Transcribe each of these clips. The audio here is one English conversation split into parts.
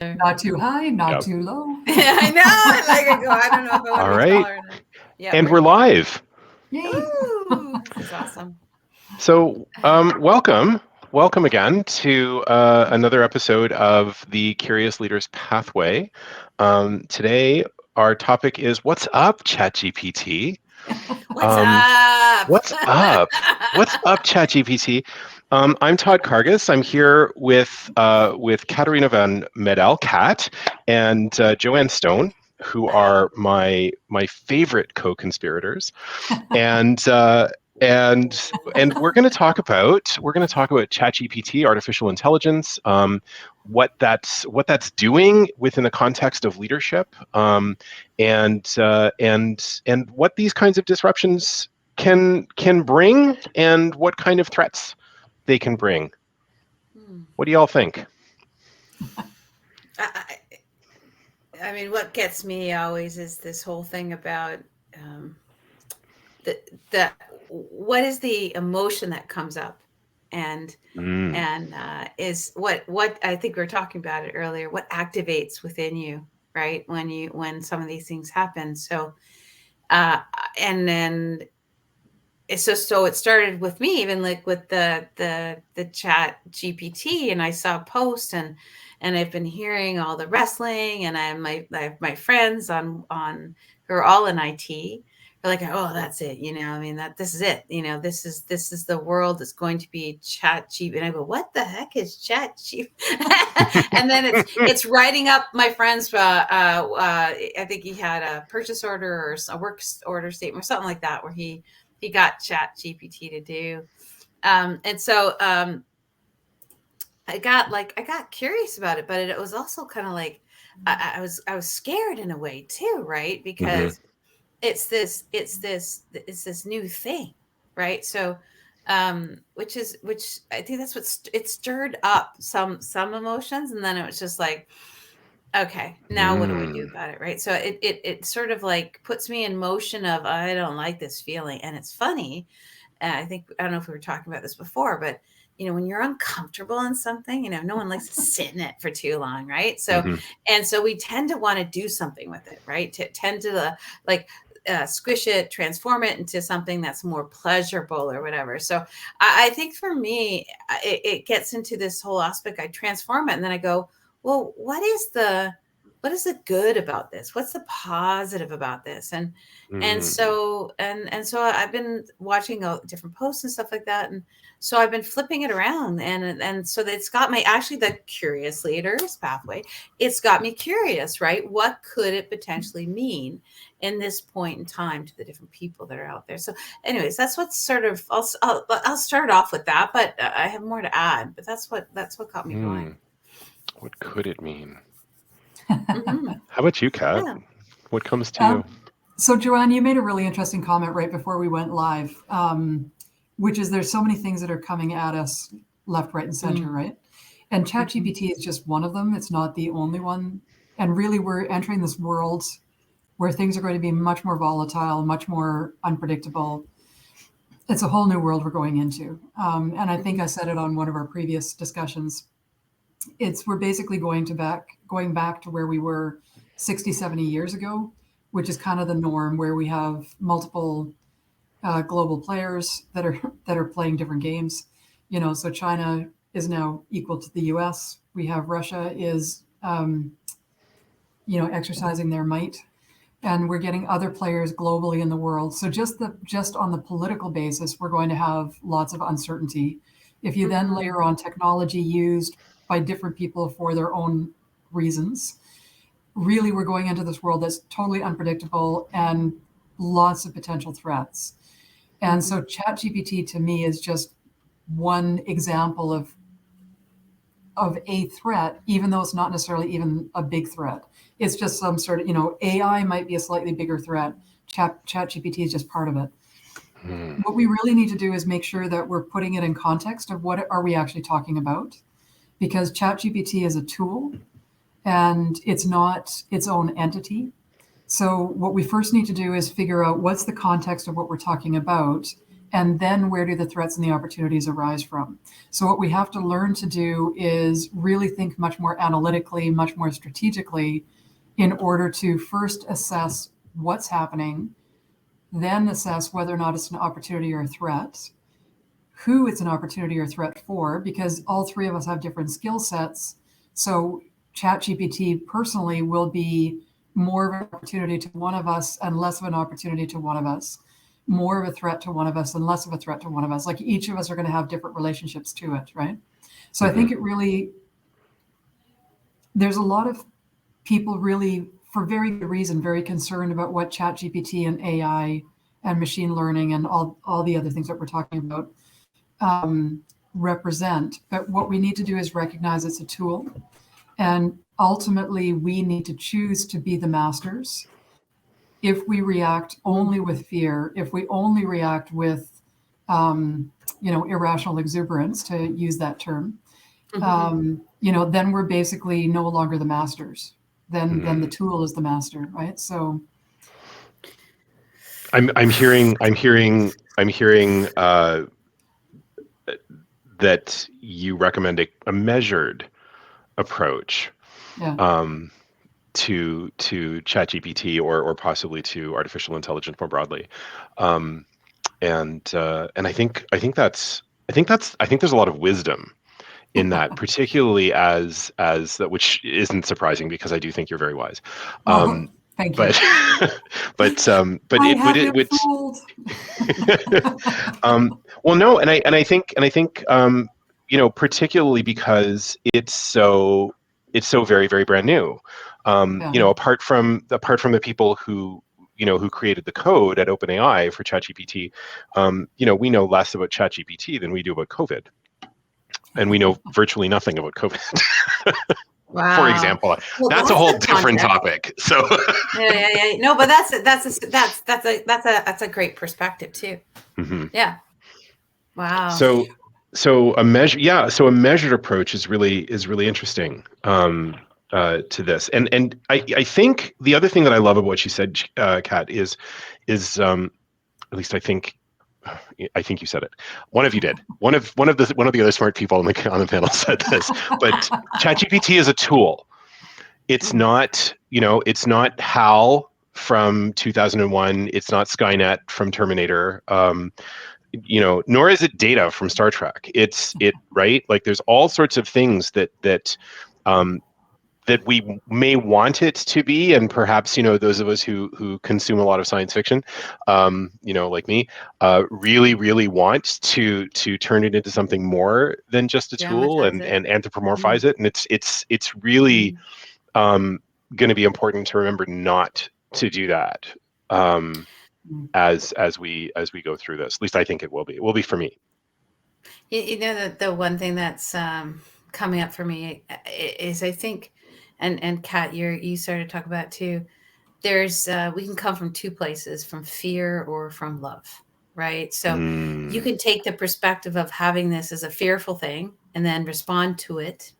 Not too high, not Yep. too low. I know. I don't know if I want All to be right. taller. Yeah, And we're live. Yay. Ooh, this is awesome. So, welcome. Welcome again to another episode of the Curious Leaders Pathway. Today, our topic is What's Up, ChatGPT? What's up? What's up? What's up, ChatGPT? I'm Todd Cargus. I'm here with Katarina van Medel, Kat, and Joanne Stone, who are my favorite co-conspirators, and and we're going to talk about ChatGPT, artificial intelligence, what that's doing within the context of leadership, and what these kinds of disruptions can bring, and what kind of threats they can bring. What do y'all think? I mean, what gets me always is this whole thing about the what is the emotion that comes up, and Mm. is what I think we were talking about it earlier. What activates within you, right? When some of these things happen. So, uh, and then so it started with me, even like with the chat GPT, and I saw a post, and I've been hearing all the wrestling, and I have my friends on who are all in IT. They're like, oh, that's it, I mean, that this is it, this is the world. It's going to be chat GPT. And I go, what the heck is chat GPT? And then it's writing up my friend's I think he had a purchase order or a work order statement or something like that, where he got Chat GPT to do. And so I got curious about it, but it was also kind of like I was scared in a way too, right? Hmm. Because it's this new thing, right? So which I think that's what it stirred up some emotions, and then it was just like, okay, now what do I do Mm. about it, right? So it sort of like puts me in motion of, I don't like this feeling. And it's funny, I don't know if we were talking about this before, but when you're uncomfortable in something, no one likes to sit in it for too long, right? So Hmm. and so we tend to want to do something with it, right? To tend to like squish it, transform it into something that's more pleasurable or whatever. So I think for me, it gets into this whole aspect. I transform it, and then I go, well, what is the good about this? What's the positive about this? And Mm. so so I've been watching different posts and stuff like that, and so I've been flipping it around, and so it's got my, actually, the Curious Leaders Pathway. It's got me curious, right? What could it potentially mean in this point in time to the different people that are out there? So, anyways, that's what's sort of. I'll start off with that, but I have more to add. But that's what got me going. Mm. What could it mean? Mm-hmm. How about you, Kat? Yeah. What comes to you? Um, so, Joanne, you made a really interesting comment right before we went live, which is there's so many things that are coming at us left, right, and center, right? And ChatGPT is just one of them. It's not the only one. And really, we're entering this world where things are going to be much more volatile, much more unpredictable. It's a whole new world we're going into. And I think I said it on one of our previous discussions. We're basically going back to where we were 60, 70 years ago, which is kind of the norm, where we have multiple global players that are playing different games. So China is now equal to the US. We have Russia is exercising their might, and we're getting other players globally in the world. So just on the political basis, we're going to have lots of uncertainty. If you then layer on technology used by different people for their own reasons, really we're going into this world that's totally unpredictable and lots of potential threats. And so ChatGPT to me is just one example of a threat, even though it's not necessarily even a big threat. It's just some sort of, AI might be a slightly bigger threat. ChatGPT is just part of it. Mm. What we really need to do is make sure that we're putting it in context of what are we actually talking about, because ChatGPT is a tool and it's not its own entity. So what we first need to do is figure out what's the context of what we're talking about, and then where do the threats and the opportunities arise from? So what we have to learn to do is really think much more analytically, much more strategically, in order to first assess what's happening, then assess whether or not it's an opportunity or a threat, who it's an opportunity or threat for, because all three of us have different skill sets. So ChatGPT personally will be more of an opportunity to one of us and less of an opportunity to one of us, more of a threat to one of us and less of a threat to one of us. Like each of us are going to have different relationships to it, right? So I think it really, there's a lot of people really, for very good reason, very concerned about what ChatGPT and AI and machine learning and all the other things that we're talking about represent. But what we need to do is recognize it's a tool. And ultimately, we need to choose to be the masters. If we react only with fear, if we only react with, irrational exuberance, to use that term, then we're basically no longer the masters. Then the tool is the master, right? So I'm hearing that you recommend a measured approach yeah. To ChatGPT or possibly to artificial intelligence more broadly, and I think there's a lot of wisdom in that, particularly as that, which isn't surprising because I do think you're very wise. Well, thank you. But but I it have would been fooled. well, no, and I think particularly because it's so very, very brand new. Yeah. Apart from the people who created the code at OpenAI for ChatGPT, we know less about ChatGPT than we do about COVID, and we know virtually nothing about COVID. For Wow. example, Well, that's a that's whole the different context. topic. So Yeah. No, but that's a great perspective too. Yeah. Wow. So a measured approach is really interesting to this, and I think the other thing that I love about what you said, Kat, is at least I think you said it. One of you did. One of the other smart people on the panel said this. But ChatGPT is a tool. It's not HAL from 2001. It's not Skynet from Terminator. Nor is it Data from Star Trek. Right? Like there's all sorts of things that we may want it to be, and perhaps those of us who consume a lot of science fiction, like me, really, really want to turn it into something more than just a tool and anthropomorphize it. And it's really going to be important to remember not to do that as we go through this. At least I think it will be. It will be for me. The one thing that's coming up for me is, I think, and Kat, you started to talk about it too. There's we can come from two places, from fear or from love, right? So you can take the perspective of having this as a fearful thing and then respond to it,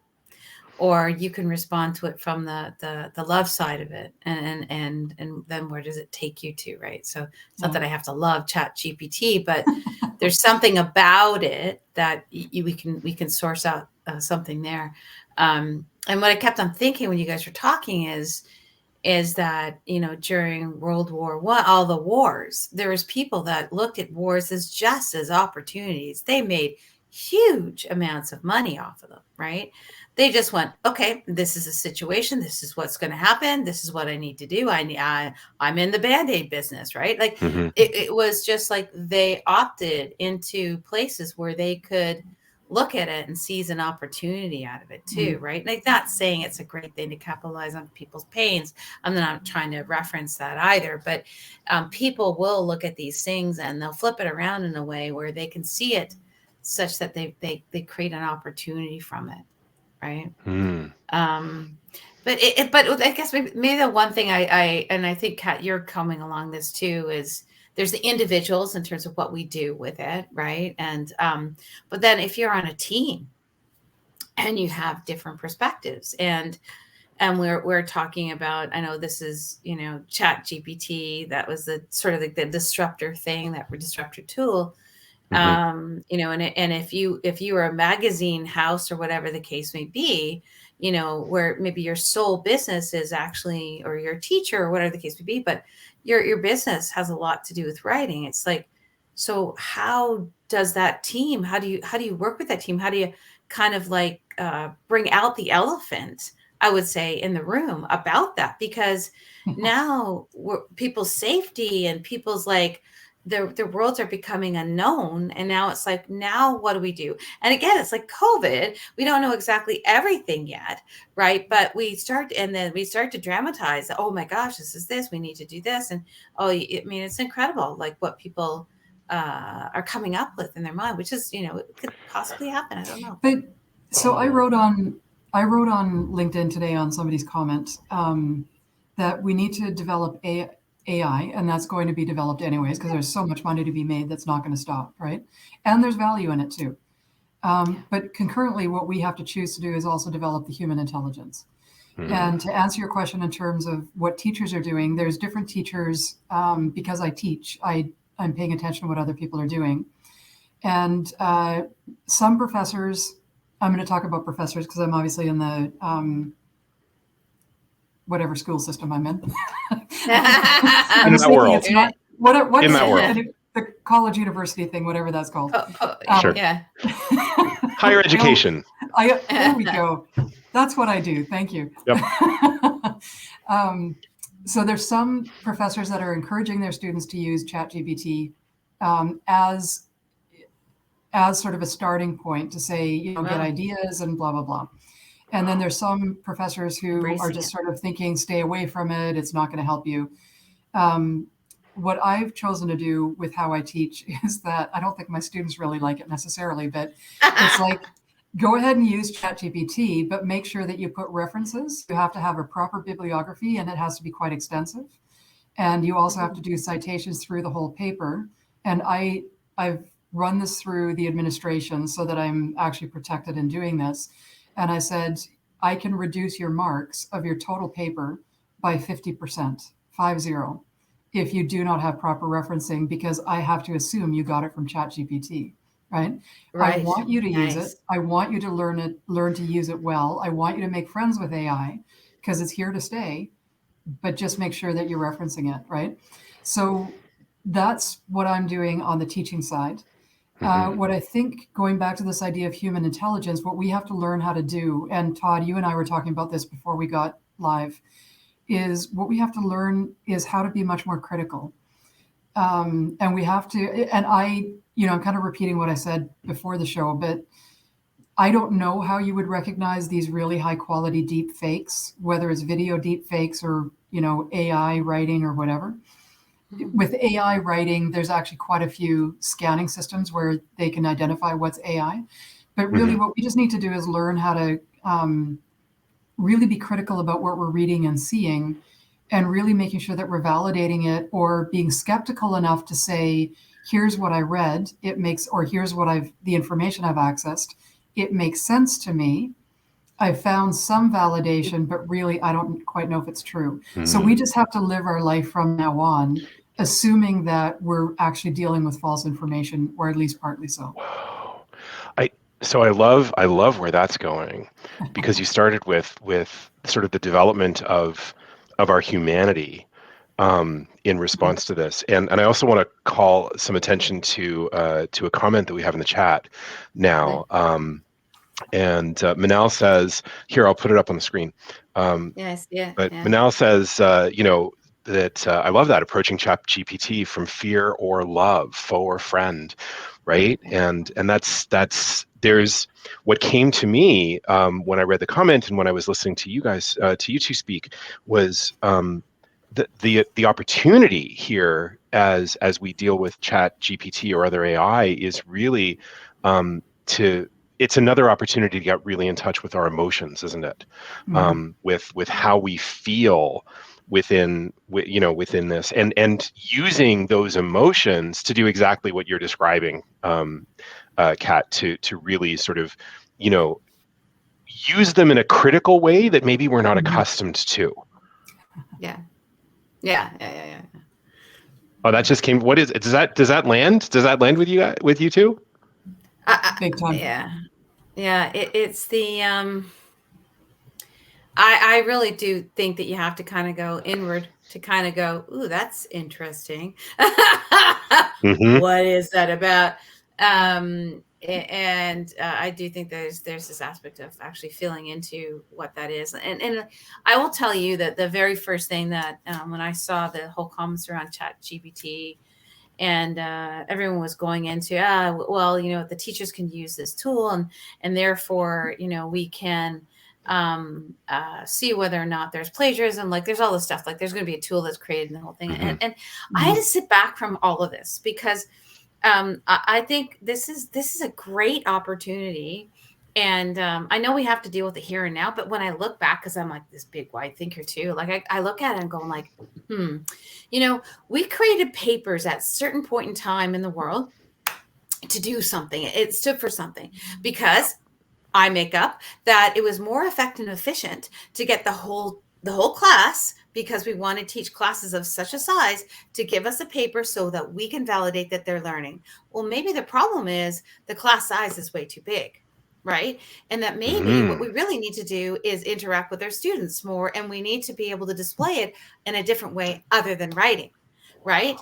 or you can respond to it from the love side of it, and then where does it take you to, right? So it's not that I have to love ChatGPT, but there's something about it that we can source out something there. And what I kept on thinking when you guys were talking is that during World War I, all the wars, there was people that looked at wars as just as opportunities. They made huge amounts of money off of them, right? They just went, okay, this is a situation. This is what's going to happen. This is what I need to do. I'm in the Band-Aid business, right? Like it was just like they opted into places where they could look at it and seize an opportunity out of it too, right? Like, not saying it's a great thing to capitalize on people's pains. I'm not trying to reference that either, but people will look at these things and they'll flip it around in a way where they can see it such that they create an opportunity from it, right? But I guess maybe the one thing I think, Kat, you're coming along this too, is there's the individuals in terms of what we do with it, right? And but then if you're on a team and you have different perspectives, and we're talking about, I know this is Chat GPT, that was the sort of the disruptor thing, that disruptor tool. And if you are a magazine house or whatever the case may be, where maybe your sole business is actually, or your teacher or whatever the case may be, but your business has a lot to do with writing. It's like, so how does that team, how do you work with that team? How do you kind of like bring out the elephant, I would say, in the room about that? Because now people's safety and people's like, their worlds are becoming unknown. And now it's like, now what do we do? And again, it's like COVID. We don't know exactly everything yet, right? But we start to dramatize. Oh my gosh, this. We need to do this. And it's incredible, like what people are coming up with in their mind, which is, it could possibly happen. I don't know. But so I wrote on LinkedIn today on somebody's comment that we need to develop AI, and that's going to be developed anyways because there's so much money to be made that's not going to stop, right? And there's value in it too. But concurrently, what we have to choose to do is also develop the human intelligence. And to answer your question in terms of what teachers are doing, there's different teachers. Because I teach, I'm paying attention to what other people are doing. And some professors, I'm going to talk about professors because I'm obviously in the whatever school system I'm in. In that world. It's not, what in is that world. The college university thing, whatever that's called. Sure. Yeah. Higher education. There we go. That's what I do. Thank you. Yep. So there's some professors that are encouraging their students to use ChatGPT as sort of a starting point to say, get ideas and blah, blah, blah. And then there's some professors who are just sort of thinking, stay away from it. It's not going to help you. What I've chosen to do with how I teach is that I don't think my students really like it necessarily, but it's like, go ahead and use ChatGPT, but make sure that you put references. You have to have a proper bibliography, and it has to be quite extensive. And you also have to do citations through the whole paper. And I've run this through the administration so that I'm actually protected in doing this. And I said, I can reduce your marks of your total paper by 50%, 50, if you do not have proper referencing, because I have to assume you got it from ChatGPT, right? I want you to use it. I want you to learn to use it well. I want you to make friends with AI because it's here to stay, but just make sure that you're referencing it, right? So that's what I'm doing on the teaching side. What I think, going back to this idea of human intelligence, what we have to learn how to do, and Todd, you and I were talking about this before we got live, is what we have to learn is how to be much more critical. And we have to, and I'm kind of repeating what I said before the show, but I don't know how you would recognize these really high quality deep fakes, whether it's video deep fakes or, AI writing or whatever. With AI writing, there's actually quite a few scanning systems where they can identify what's AI. But really what we just need to do is learn how to really be critical about what we're reading and seeing, and really making sure that we're validating it or being skeptical enough to say, here's what I read, or here's what the information I've accessed. It makes sense to me. I found some validation, but really I don't quite know if it's true. So we just have to live our life from now on, assuming that we're actually dealing with false information, or at least partly so. So I love where that's going, because you started with sort of the development of our humanity in response to this, and I also want to call some attention to a comment that we have in the chat now. And Manal says, here, I'll put it up on the screen. Yes, yeah. But Manal says, that I love that, approaching ChatGPT from fear or love, foe or friend, right? And that's there's what came to me when I read the comment and when I was listening to you guys, to you two speak, was the opportunity here as we deal with ChatGPT or other AI is really it's another opportunity to get really in touch with our emotions, isn't it? With how we feel within this, and using those emotions to do exactly what you're describing, Kat, to really sort of, use them in a critical way that maybe we're not accustomed to. Yeah. Oh, that just came. What is it? Does that land? Does that land with you too? Big time. Yeah. It's the I really do think that you have to kind of go inward to kind of go, ooh, that's interesting. Mm-hmm. What is that about? And I do think there's this aspect of actually feeling into what that is. And I will tell you that the very first thing that when I saw the whole comments around ChatGPT and everyone was going into, well, the teachers can use this tool and therefore, we can see whether or not there's plagiarism. Like there's all this stuff, like there's going to be a tool that's created in the whole thing. Mm-hmm. And I had to sit back from all of this because I think this is a great opportunity. And I know we have to deal with the here and now, but when I look back, because I'm like this big wide thinker too, like I look at it and going like, we created papers at a certain point in time in the world to do something. It stood for something because I make up that it was more effective and efficient to get the whole class, because we want to teach classes of such a size, to give us a paper so that we can validate that they're learning. Well, maybe the problem is the class size is way too big, right? And that maybe what we really need to do is interact with our students more, and we need to be able to display it in a different way other than writing, right?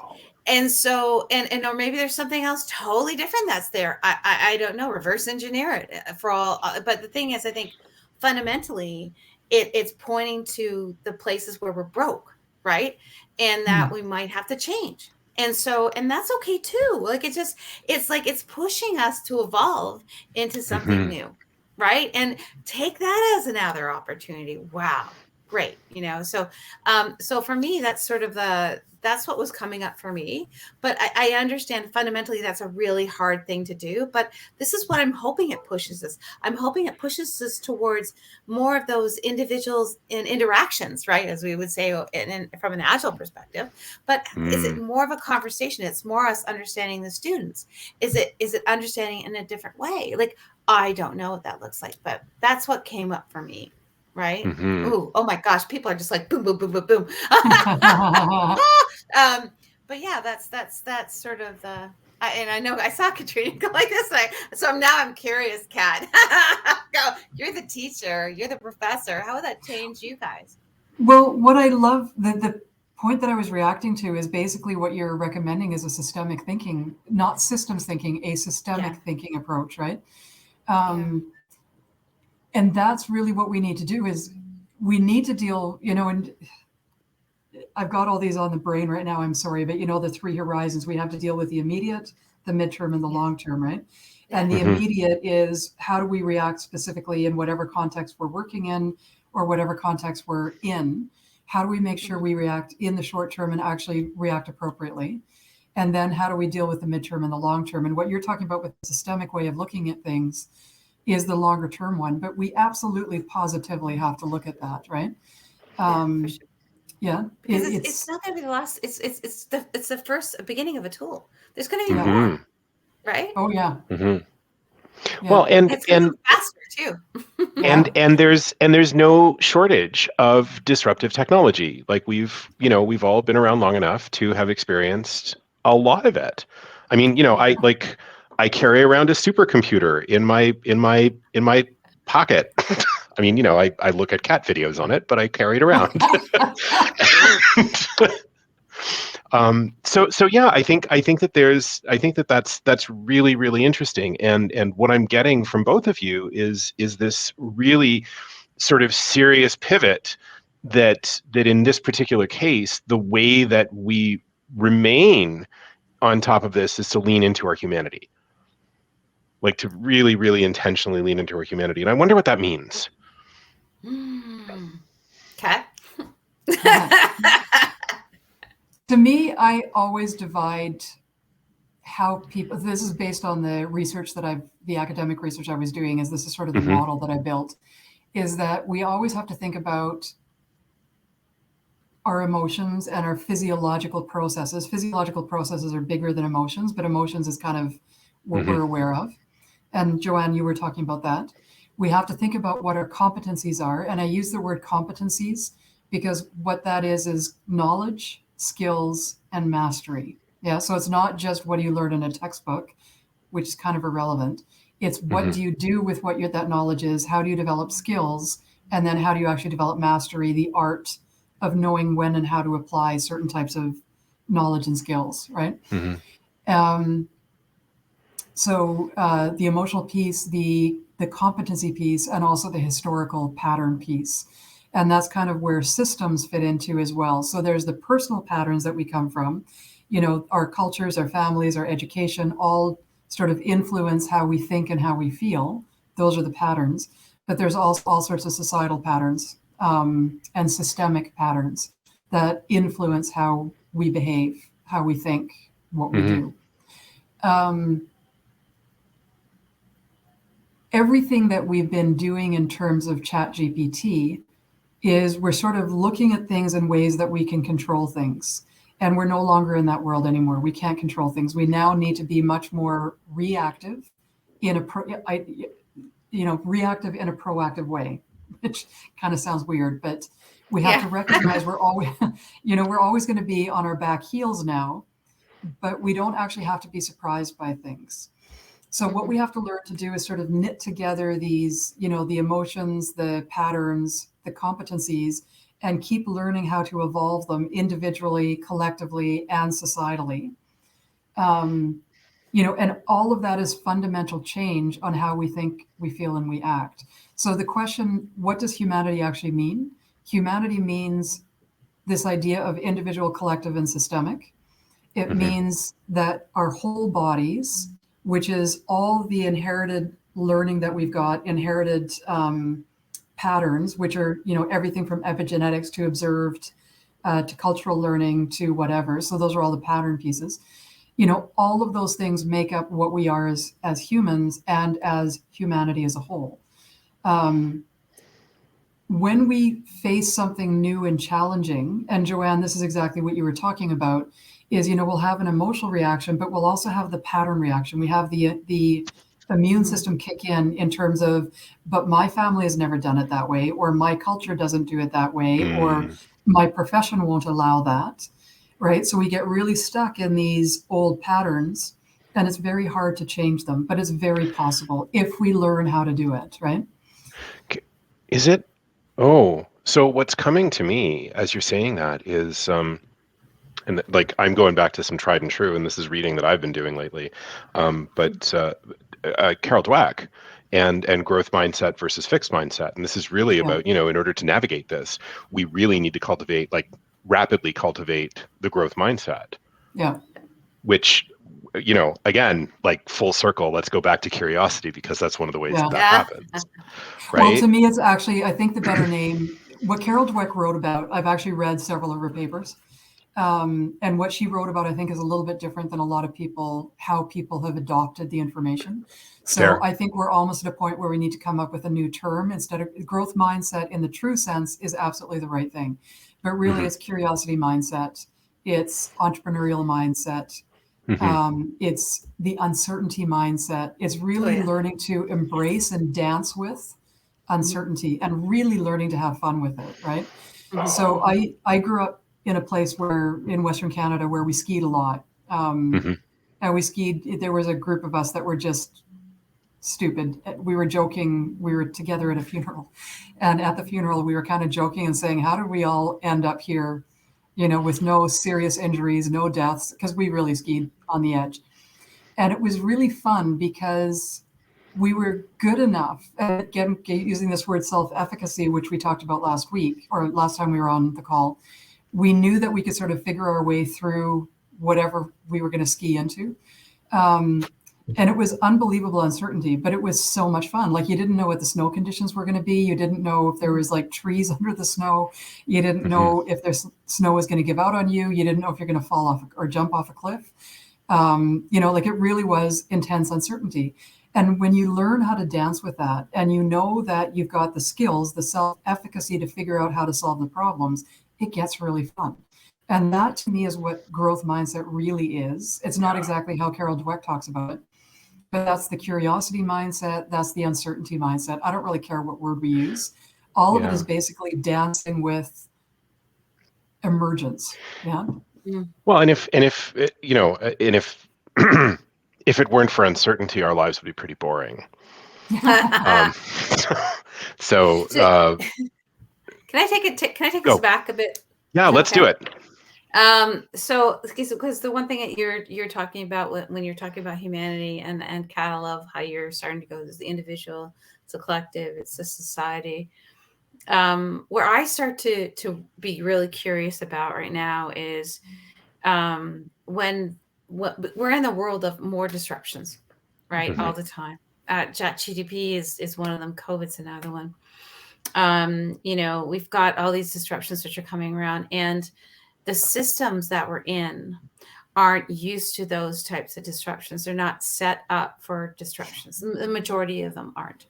And so, and or maybe there's something else totally different that's there. I don't know. Reverse engineer it for all. But the thing is, I think fundamentally, it's pointing to the places where we're broke, right? And that we might have to change. And so, and that's okay too. Like it's like it's pushing us to evolve into something new, right? And take that as another opportunity. Wow, great. So for me, that's sort of that's what was coming up for me. But I understand fundamentally that's a really hard thing to do. But this is what I'm hoping it pushes us. I'm hoping it pushes us towards more of those individuals and interactions, right? As we would say from an agile perspective. But is it more of a conversation? It's more us understanding the students. Is it understanding in a different way? Like, I don't know what that looks like, but that's what came up for me. Right. Ooh, oh my gosh. People are just like boom, boom, boom, boom, boom. But yeah, that's sort of the, and I know I saw Katrina go like this. So now I'm curious, Kat. Go, you're the teacher, you're the professor. How would that change you guys? Well, what I love, the point that I was reacting to is basically what you're recommending is a systemic thinking, not systems thinking, a systemic thinking approach, right? And that's really what we need to do is we need to deal, and I've got all these on the brain right now, I'm sorry, but the three horizons, we have to deal with the immediate, the midterm, and the long term, right? And the immediate is how do we react specifically in whatever context we're working in or whatever context we're in? How do we make sure we react in the short term and actually react appropriately? And then how do we deal with the midterm and the long term? And what you're talking about with the systemic way of looking at things is the longer term one, but we absolutely positively have to look at that, right? For sure. Yeah, because it's not going to be the last. It's the first beginning of a tool. There's going to be more, right? Oh yeah. Yeah. Well, and it's going to move faster too. and there's no shortage of disruptive technology. Like we've all been around long enough to have experienced a lot of it. I mean, I carry around a supercomputer in my pocket. I mean, I look at cat videos on it, but I carry it around. So yeah, I think that's really, really interesting. And what I'm getting from both of you is this really sort of serious pivot that in this particular case, the way that we remain on top of this is to lean into our humanity. Like to really, really intentionally lean into our humanity. And I wonder what that means. Okay. To me, I always divide how people, this is based on the research the academic research I was doing, this is sort of the model that I built, is that we always have to think about our emotions and our physiological processes. Physiological processes are bigger than emotions, but emotions is kind of what we're aware of. And Joanne, you were talking about that. We have to think about what our competencies are. And I use the word competencies because what that is knowledge, skills, and mastery. Yeah, so it's not just what do you learn in a textbook, which is kind of irrelevant. It's what do you do with what that knowledge is? How do you develop skills? And then how do you actually develop mastery, the art of knowing when and how to apply certain types of knowledge and skills, right? Um, so the emotional piece, the competency piece, and also the historical pattern piece. And that's kind of where systems fit into as well. So there's the personal patterns that we come from. You know, our cultures, our families, our education, all sort of influence how we think and how we feel. Those are the patterns. But there's also all sorts of societal patterns and systemic patterns that influence how we behave, how we think, what we do. Everything that we've been doing in terms of ChatGPT is we're sort of looking at things in ways that we can control things. And we're no longer in that world anymore. We can't control things. We now need to be much more reactive in reactive in a proactive way, which kind of sounds weird, but we have to recognize we're always, we're always going to be on our back heels now, but we don't actually have to be surprised by things. So what we have to learn to do is sort of knit together these, the emotions, the patterns, the competencies, and keep learning how to evolve them individually, collectively, and societally. And all of that is fundamental change on how we think, we feel, and we act. So the question, what does humanity actually mean? Humanity means this idea of individual, collective, and systemic. It means that our whole bodies, which is all the inherited learning that we've got, inherited patterns, which are, everything from epigenetics to observed to cultural learning to whatever. So those are all the pattern pieces. All of those things make up what we are as humans and as humanity as a whole. When we face something new and challenging, and Joanne, this is exactly what you were talking about, is, we'll have an emotional reaction, but we'll also have the pattern reaction. We have the immune system kick in terms of, but my family has never done it that way, or my culture doesn't do it that way, or my profession won't allow that, right? So we get really stuck in these old patterns, and it's very hard to change them, but it's very possible if we learn how to do it, right? Is it? Oh, so what's coming to me as you're saying that is, and like I'm going back to some tried and true, and this is reading that I've been doing lately, but Carol Dweck and growth mindset versus fixed mindset, and this is really about, in order to navigate this, we really need to rapidly cultivate the growth mindset. Yeah. Which, again, like full circle, let's go back to curiosity, because that's one of the ways that happens. Right? Well, to me, it's actually, I think the better name, what Carol Dweck wrote about, I've actually read several of her papers. And what she wrote about, I think, is a little bit different than a lot of people, how people have adopted the information. So Fair. I think we're almost at a point where we need to come up with a new term. Instead of growth mindset in the true sense is absolutely the right thing. But really it's curiosity mindset. It's entrepreneurial mindset. It's the uncertainty mindset. It's really learning to embrace and dance with uncertainty and really learning to have fun with it, right? So I grew up in a place in Western Canada where we skied a lot. And we skied, there was a group of us that were just stupid. We were joking, we were together at a funeral. And at the funeral, we were kind of joking and saying, how did we all end up here, with no serious injuries, no deaths, because we really skied on the edge. And it was really fun because we were good enough at using this word self-efficacy, which we talked about last week or last time we were on the call. We knew that we could sort of figure our way through whatever we were going to ski into. And it was unbelievable uncertainty, but it was so much fun. Like, you didn't know what the snow conditions were going to be. You didn't know if there was like trees under the snow. You didn't know if there's snow was going to give out on you. You didn't know if you're going to fall off or jump off a cliff. It really was intense uncertainty. And when you learn how to dance with that, and you know that you've got the skills, the self-efficacy to figure out how to solve the problems, it gets really fun. And that, to me, is what growth mindset really is. It's not exactly how Carol Dweck talks about it, but that's the curiosity mindset. That's the uncertainty mindset. I don't really care what word we use. All of it is basically dancing with emergence. Yeah. Well, and if you know, and if if it weren't for uncertainty, our lives would be pretty boring. Um, so So, can I take it? Can I take us go. back a bit? Yeah, Is that let's do okay? it. So because the one thing that you're talking about when you're talking about humanity and Kat, I love how you're starting to go, it's the individual, it's a collective, it's a society. Where I start to be really curious about right now is when we're in the world of more disruptions, right? Mhm. All the time. ChatGPT is one of them. COVID's another one. We've got all these disruptions which are coming around, and the systems that we're in aren't used to those types of disruptions. They're not set up for disruptions. The majority of them aren't.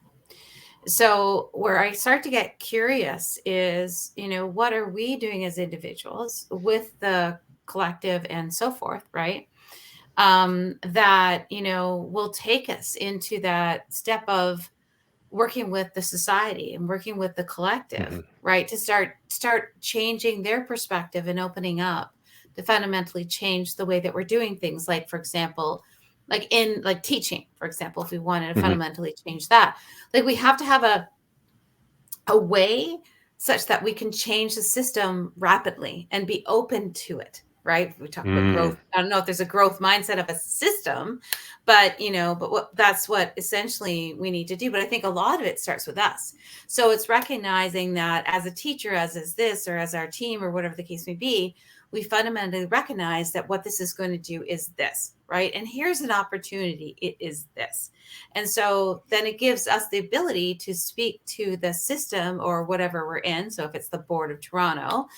So where I start to get curious is, what are we doing as individuals with the collective and so forth, right? That, will take us into that step of working with the society and working with the collective, Mhm. right? To start changing their perspective and opening up to fundamentally change the way that we're doing things. Like, for example, like teaching, for example, if we wanted to Mhm. fundamentally change that, like we have to have a way such that we can change the system rapidly and be open to it, right? We talk about Mm. growth. I don't know if there's a growth mindset of a system, but that's what essentially we need to do. But I think a lot of it starts with us. So it's recognizing that as a teacher, as is this, or as our team, or whatever the case may be, we fundamentally recognize that what this is going to do is this, right? And here's an opportunity. It is this. And so then it gives us the ability to speak to the system or whatever we're in. So if it's the Board of Toronto,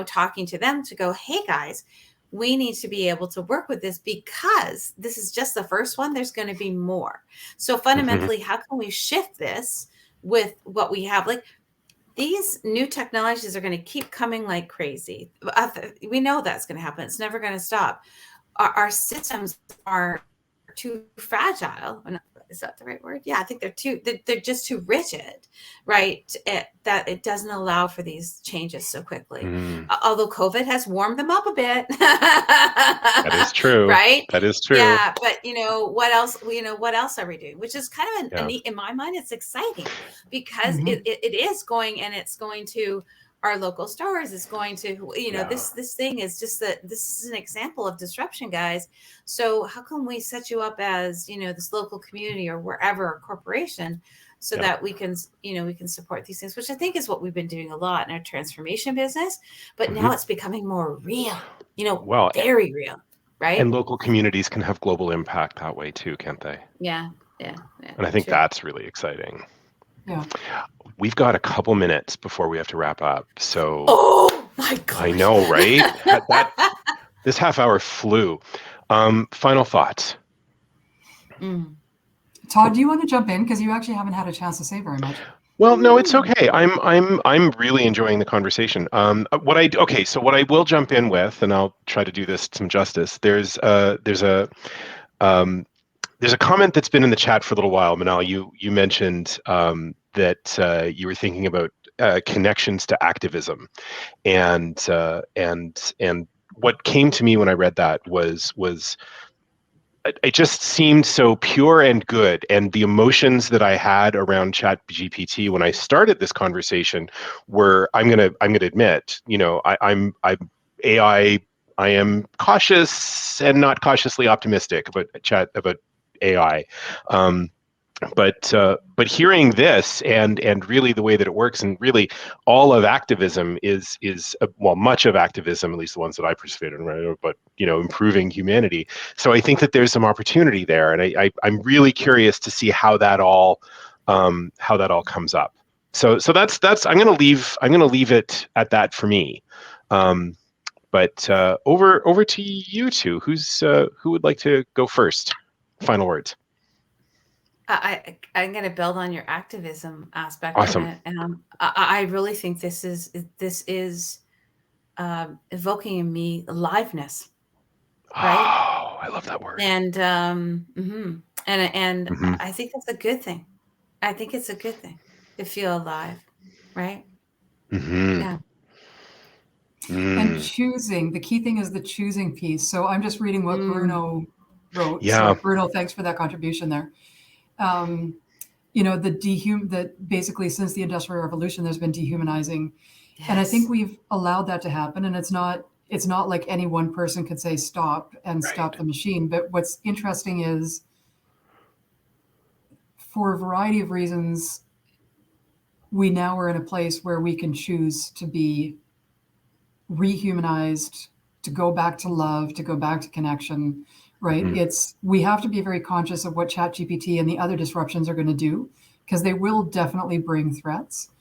talking to them to go, hey guys, we need to be able to work with this because this is just the first one. There's going to be more. So fundamentally, how can we shift this with what we have? Like, these new technologies are going to keep coming like crazy. We know that's going to happen. It's never going to stop. Our systems are too fragile. Is that the right word? Yeah, I think they're just too rigid, right? That it doesn't allow for these changes so quickly. Mm. Although COVID has warmed them up a bit. That is true. Right? That is true. Yeah, but what else? What else are we doing? Which is kind of a Yeah. neat, in my mind, it's exciting because Mhm. it is going, and it's going to our local stores. It's going to, Yeah. this thing is just this is an example of disruption, guys. So how can we set you up as, this local community or wherever, or corporation, so Yeah. that we can support these things, which I think is what we've been doing a lot in our transformation business. But now it's becoming more real, Well, very real, right? and local communities can have global impact that way too, can't they? Yeah. And I think True. that's really exciting. Yeah. We've got a couple minutes before we have to wrap up. So Oh my gosh. I know, right? This half hour flew. Final thoughts. Todd, do you want to jump in? Because you actually haven't had a chance to say very much. Well, no, it's okay. I'm really enjoying the conversation. So what I will jump in with, and I'll try to do this some justice. There's a comment that's been in the chat for a little while. Manal, you mentioned that you were thinking about connections to activism, and what came to me when I read that was it just seemed so pure and good, and the emotions that I had around ChatGPT when I started this conversation were, I'm gonna admit, I'm AI. I am cautious and not cautiously optimistic about AI. But hearing this and really the way that it works, and really all of activism is well, much of activism, at least the ones that I participated in, right, but improving humanity. So I think that there's some opportunity there, and I'm really curious to see how that all comes up. So that's I'm gonna leave it at that for me. But over to you two. Who would like to go first? Final words. I'm going to build on your activism aspect of Awesome. it, and I really think this is evoking in me aliveness, right? Oh, I love that word. And and Mhm. I think that's a good thing. I think it's a good thing to feel alive, right? Mhm. Yeah. And Mm. choosing, the key thing is the choosing piece. So I'm just reading what Bruno wrote. Yeah. So Bruno, thanks for that contribution there. Um, that basically since the Industrial Revolution, there's been dehumanizing. And I think Yes. we've allowed that to happen. And it's not like any one person could say stop and stop Right. the machine. But what's interesting is, for a variety of reasons, we now are in a place where we can choose to be rehumanized, to go back to love, to go back to connection, right? Mm. We have to be very conscious of what ChatGPT and the other disruptions are going to do, because they will definitely bring threats.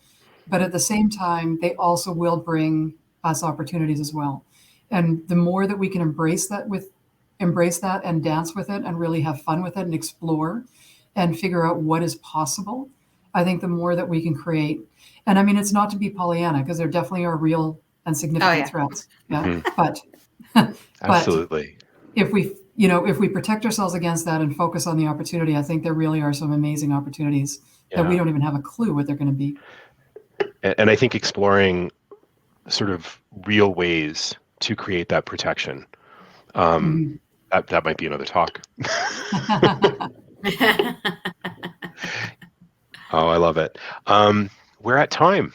But at the same time, they also will bring us opportunities as well. And the more that we can embrace that and dance with it and really have fun with it and explore and figure out what is possible, I think the more that we can create. And I mean, it's not to be Pollyanna, because there definitely are real and Oh significant yeah. threats. Yeah. Mhm. But Absolutely. if we protect ourselves against that and focus on the opportunity, I think there really are some amazing opportunities that we Yeah. don't even have a clue what they're going to be. And I think exploring sort of real ways to create that protection. Mhm. That might be another talk. Oh, I love it. We're at time.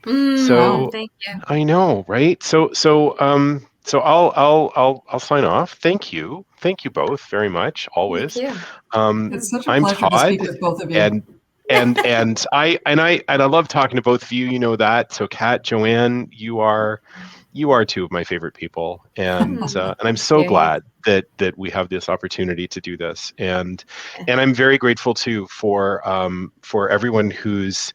Wow. So Thank you. I know, right? So I'll sign off. Thank you. Thank you both very much, Thank always. you. It's such a I'm pleasure to speak Todd, with both of you. and I love talking to both of you. You know that. So Kat, Joanne, you are two of my favorite people, and I'm so Here, glad that we have this opportunity to do this, and I'm very grateful too for everyone who's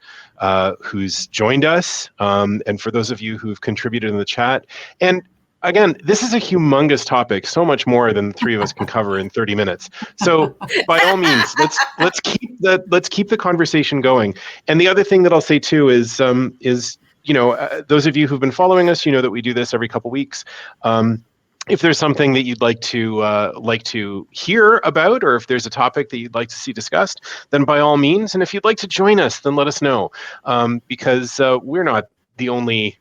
joined us, and for those of you who've contributed in the chat. And again, this is a humongous topic, so much more than the three of us can cover in 30 minutes. So by all means, let's keep the conversation going. And the other thing that I'll say too is those of you who've been following us, you know that we do this every couple weeks. If there's something that you'd like to hear about, or if there's a topic that you'd like to see discussed, then by all means. And if you'd like to join us, then let us know, because we're not the only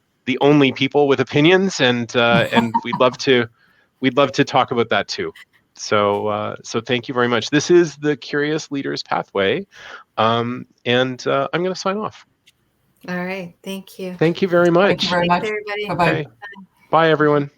people with opinions, and we'd love to talk about that too. So thank you very much. This is the Curious Leaders Pathway, and I'm going to sign off. All right. Thank you. Thank you very Thank you much. very Thanks, much. everybody. Bye bye. Okay, bye everyone.